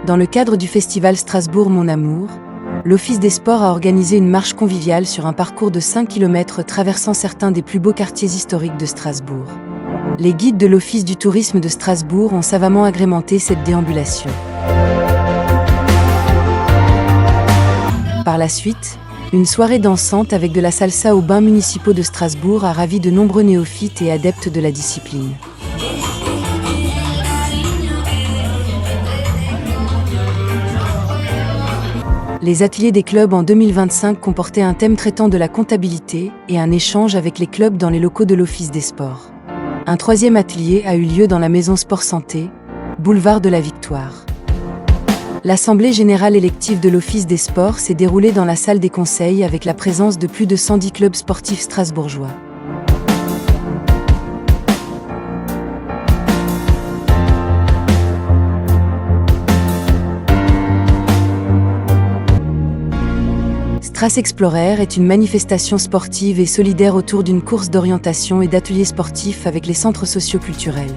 Dans le cadre du festival Strasbourg Mon Amour, l'Office des Sports a organisé une marche conviviale sur un parcours de 5 km traversant certains des plus beaux quartiers historiques de Strasbourg. Les guides de l'Office du tourisme de Strasbourg ont savamment agrémenté cette déambulation. Par la suite, une soirée dansante avec de la salsa aux bains municipaux de Strasbourg a ravi de nombreux néophytes et adeptes de la discipline. Les ateliers des clubs en 2025 comportaient un thème traitant de la comptabilité et un échange avec les clubs dans les locaux de l'Office des Sports. Un troisième atelier a eu lieu dans la maison Sport Santé, boulevard de la Victoire. L'Assemblée générale élective de l'Office des Sports s'est déroulée dans la salle des conseils avec la présence de plus de 110 clubs sportifs strasbourgeois. Stras Explorer est une manifestation sportive et solidaire autour d'une course d'orientation et d'ateliers sportifs avec les centres socio-culturels.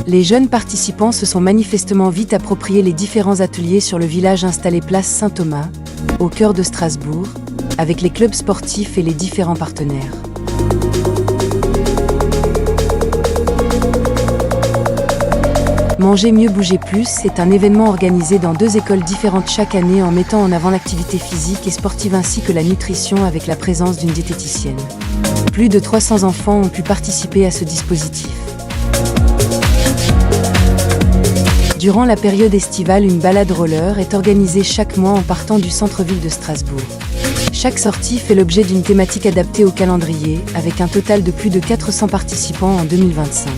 Les jeunes participants se sont manifestement vite appropriés les différents ateliers sur le village installé place Saint-Thomas, au cœur de Strasbourg, avec les clubs sportifs et les différents partenaires. Manger mieux, bouger plus est un événement organisé dans 2 écoles différentes chaque année en mettant en avant l'activité physique et sportive ainsi que la nutrition avec la présence d'une diététicienne. Plus de 300 enfants ont pu participer à ce dispositif. Durant la période estivale, une balade roller est organisée chaque mois en partant du centre-ville de Strasbourg. Chaque sortie fait l'objet d'une thématique adaptée au calendrier, avec un total de plus de 400 participants en 2025.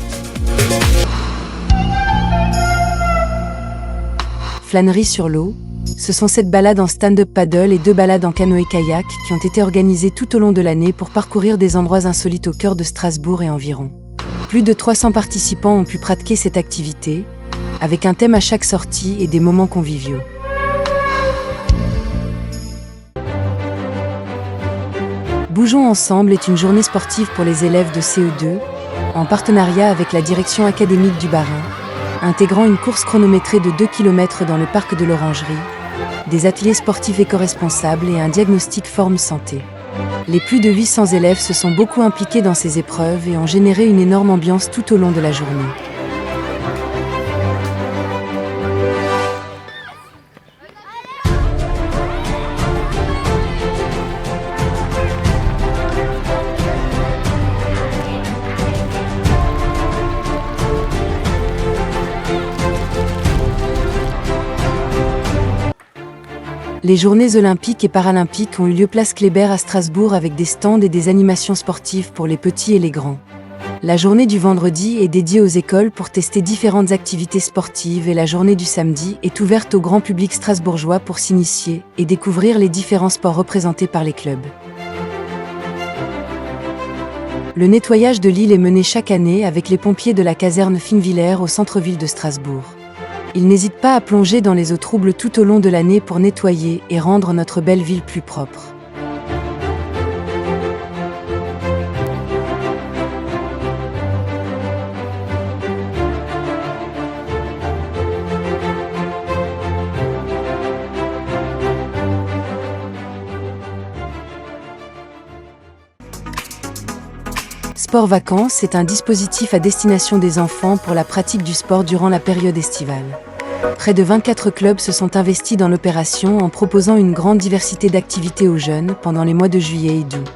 Flânerie sur l'eau, ce sont 7 balades en stand-up paddle et 2 balades en canoë-kayak qui ont été organisées tout au long de l'année pour parcourir des endroits insolites au cœur de Strasbourg et environ. Plus de 300 participants ont pu pratiquer cette activité, avec un thème à chaque sortie et des moments conviviaux. Bougeons ensemble est une journée sportive pour les élèves de CE2, en partenariat avec la direction académique du Bas-Rhin, intégrant une course chronométrée de 2 km dans le parc de l'Orangerie, des ateliers sportifs éco-responsables et un diagnostic forme santé. Les plus de 800 élèves se sont beaucoup impliqués dans ces épreuves et ont généré une énorme ambiance tout au long de la journée. Les journées olympiques et paralympiques ont eu lieu place Kléber à Strasbourg avec des stands et des animations sportives pour les petits et les grands. La journée du vendredi est dédiée aux écoles pour tester différentes activités sportives et la journée du samedi est ouverte au grand public strasbourgeois pour s'initier et découvrir les différents sports représentés par les clubs. Le nettoyage de l'île est mené chaque année avec les pompiers de la caserne Finvillers au centre-ville de Strasbourg. Ils n'hésitent pas à plonger dans les eaux troubles tout au long de l'année pour nettoyer et rendre notre belle ville plus propre. Sport Vacances est un dispositif à destination des enfants pour la pratique du sport durant la période estivale. Près de 24 clubs se sont investis dans l'opération en proposant une grande diversité d'activités aux jeunes pendant les mois de juillet et d'août.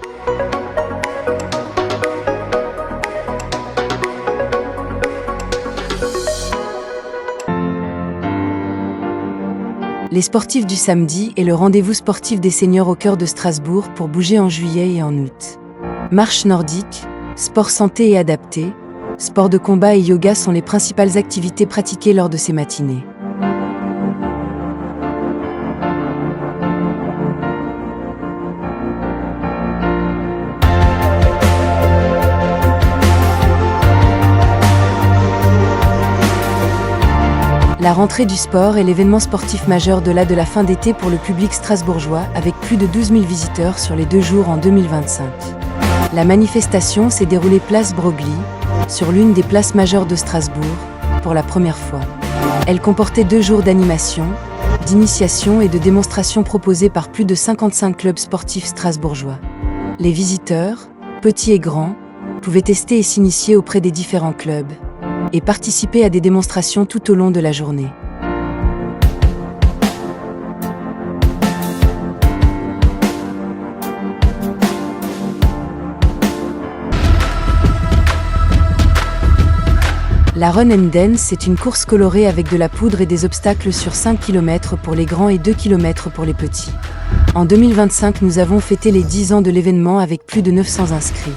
Les sportifs du samedi est le rendez-vous sportif des seniors au cœur de Strasbourg pour bouger en juillet et en août. Marche nordique, sport santé et adapté, sport de combat et yoga sont les principales activités pratiquées lors de ces matinées. La rentrée du sport est l'événement sportif majeur de la fin d'été pour le public strasbourgeois avec plus de 12 000 visiteurs sur les 2 jours en 2025. La manifestation s'est déroulée place Broglie, sur l'une des places majeures de Strasbourg, pour la première fois. Elle comportait 2 jours d'animation, d'initiation et de démonstration proposés par plus de 55 clubs sportifs strasbourgeois. Les visiteurs, petits et grands, pouvaient tester et s'initier auprès des différents clubs et participer à des démonstrations tout au long de la journée. La Run and Dance est une course colorée avec de la poudre et des obstacles sur 5 km pour les grands et 2 km pour les petits. En 2025, nous avons fêté les 10 ans de l'événement avec plus de 900 inscrits.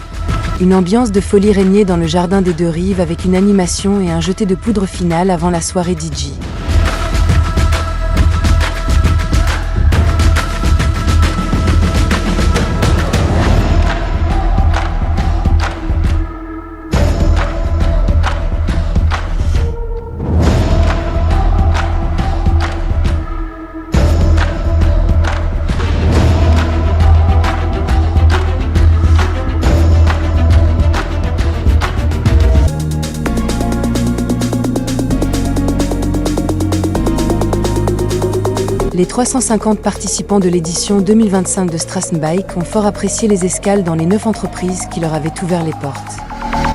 Une ambiance de folie régnait dans le jardin des Deux Rives avec une animation et un jeté de poudre finale avant la soirée DJ. Les 350 participants de l'édition 2025 de Straßenbike ont fort apprécié les escales dans les 9 entreprises qui leur avaient ouvert les portes.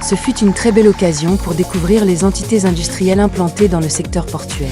Ce fut une très belle occasion pour découvrir les entités industrielles implantées dans le secteur portuaire.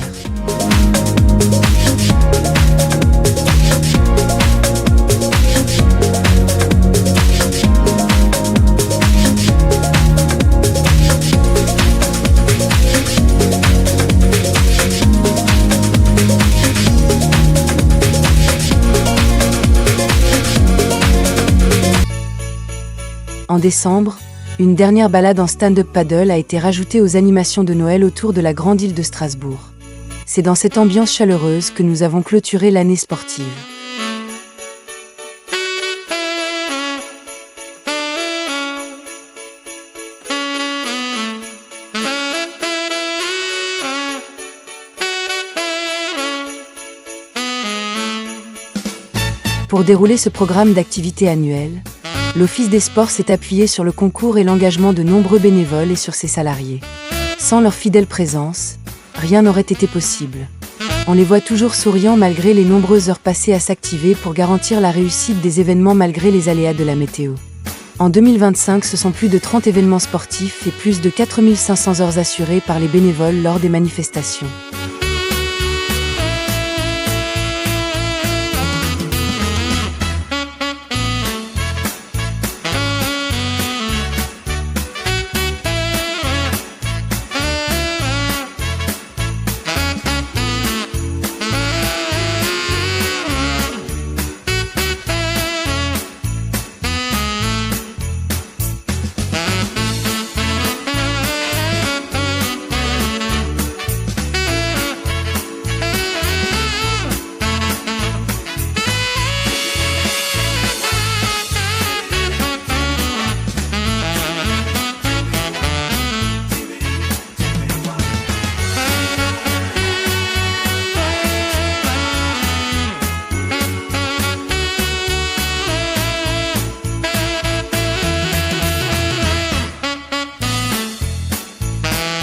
En décembre, une dernière balade en stand-up paddle a été rajoutée aux animations de Noël autour de la grande île de Strasbourg. C'est dans cette ambiance chaleureuse que nous avons clôturé l'année sportive. Pour dérouler ce programme d'activités annuelles, l'Office des sports s'est appuyé sur le concours et l'engagement de nombreux bénévoles et sur ses salariés. Sans leur fidèle présence, rien n'aurait été possible. On les voit toujours souriants malgré les nombreuses heures passées à s'activer pour garantir la réussite des événements malgré les aléas de la météo. En 2025, ce sont plus de 30 événements sportifs et plus de 4500 heures assurées par les bénévoles lors des manifestations.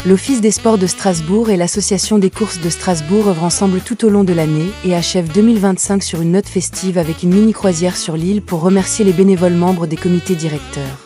L'Office des sports de Strasbourg et l'Association des courses de Strasbourg œuvrent ensemble tout au long de l'année et achèvent 2025 sur une note festive avec une mini-croisière sur l'île pour remercier les bénévoles membres des comités directeurs.